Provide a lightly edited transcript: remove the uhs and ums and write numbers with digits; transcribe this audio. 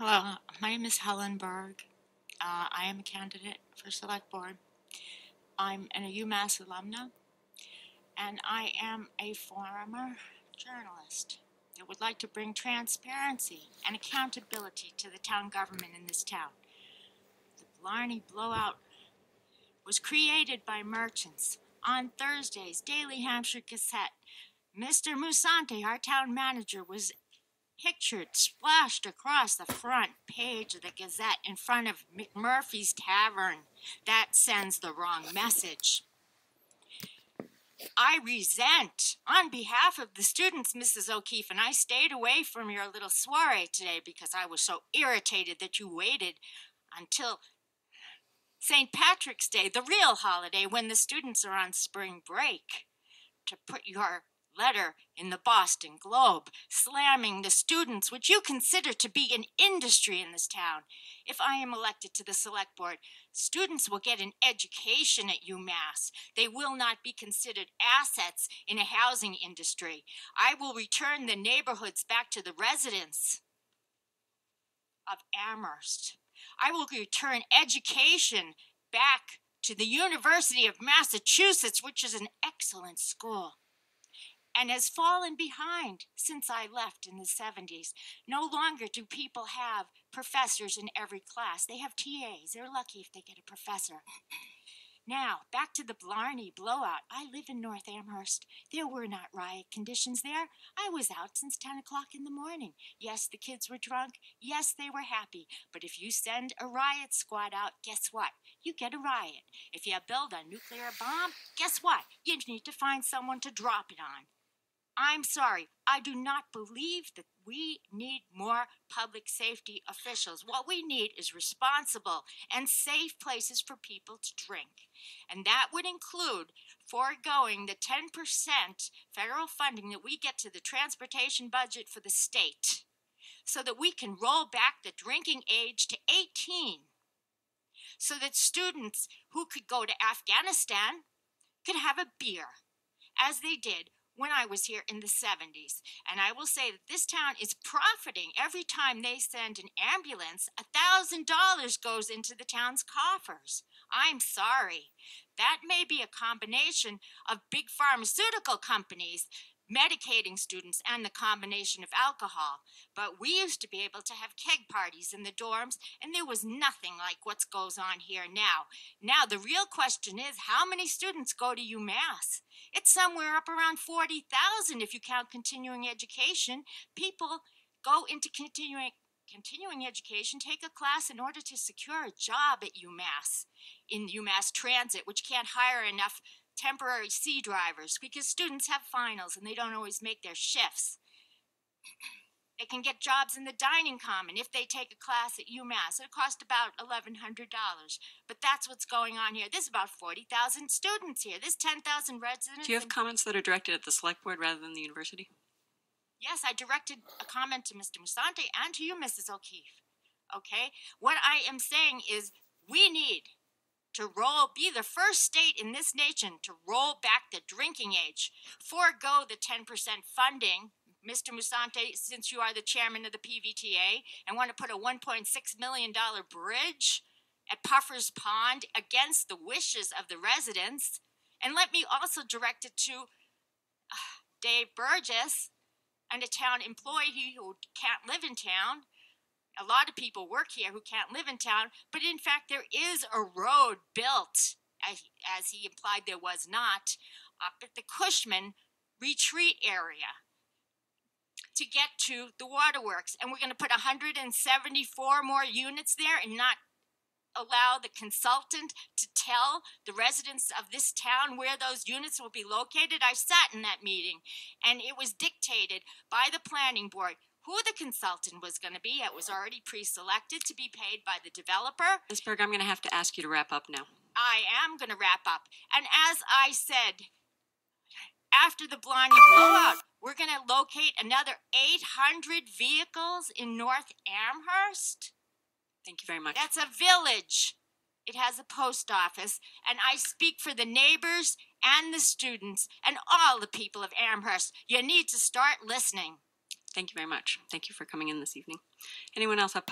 Hello, my name is Helen Berg. I am a candidate for Select Board. I'm a UMass alumna, and I am a former journalist that would like to bring transparency and accountability to the town government in this town. The Blarney Blowout was created by merchants. On Thursday's Daily Hampshire Gazette, Mr. Musante, our town manager, was pictured splashed across the front page of the Gazette in front of McMurphy's Tavern. That sends the wrong message. I resent, on behalf of the students, Mrs. O'Keefe, and I stayed away from your little soiree today because I was so irritated that you waited until St. Patrick's Day, the real holiday, when the students are on spring break, to put your letter in the Boston Globe, slamming the students, which you consider to be an industry in this town. If I am elected to the Select Board, students will get an education at UMass. They will not be considered assets in a housing industry. I will return the neighborhoods back to the residents of Amherst. I will return education back to the University of Massachusetts, which is an excellent school and has fallen behind since I left in the 70s. No longer do people have professors in every class. They have TAs. They're lucky if they get a professor. Now, back to the Blarney Blowout. I live in North Amherst. There were not riot conditions there. I was out since 10 o'clock in the morning. Yes, the kids were drunk. Yes, they were happy. But if you send a riot squad out, guess what? You get a riot. If you build a nuclear bomb, guess what? You need to find someone to drop it on. I'm sorry, I do not believe that we need more public safety officials. What we need is responsible and safe places for people to drink. And that would include foregoing the 10% federal funding that we get to the transportation budget for the state so that we can roll back the drinking age to 18 so that students who could go to Afghanistan could have a beer, as they did when I was here in the 70s. And I will say that this town is profiting every time they send an ambulance. $1,000 goes into the town's coffers. I'm sorry. That may be a combination of big pharmaceutical companies medicating students and the combination of alcohol. But we used to be able to have keg parties in the dorms, and there was nothing like what goes on here now. Now, the real question is, how many students go to UMass? It's somewhere up around 40,000 if you count continuing education. People go into continuing education, take a class in order to secure a job at UMass, in UMass Transit, which can't hire enough temporary C drivers because students have finals and they don't always make their shifts. They can get jobs in the dining common if they take a class at UMass. It costs about $1,100, but that's what's going on here. There's about 40,000 students here. There's 10,000 residents. Do you have comments that are directed at the Select Board rather than the university? Yes, I directed a comment to Mr. Musante and to you, Mrs. O'Keefe. Okay? What I am saying is we need to be the first state in this nation to roll back the drinking age, forego the 10% funding. Mr. Musante, since you are the chairman of the PVTA and want to put a $1.6 million bridge at Puffer's Pond against the wishes of the residents. And let me also direct it to Dave Burgess and a town employee who can't live in town. A lot of people work here who can't live in town, but in fact there is a road built, as he implied there was not, up at the Cushman retreat area to get to the waterworks. And we're going to put 174 more units there and not allow the consultant to tell the residents of this town where those units will be located. I sat in that meeting, and it was dictated by the planning board who the consultant was going to be. It was already pre-selected to be paid by the developer. Ms. Berg, I'm going to have to ask you to wrap up now. I am going to wrap up. And as I said, after the Blarney Blowout, we're going to locate another 800 vehicles in North Amherst. Thank you very much. That's a village. It has a post office, and I speak for the neighbors and the students and all the people of Amherst. You need to start listening. Thank you very much. Thank you for coming in this evening. Anyone else have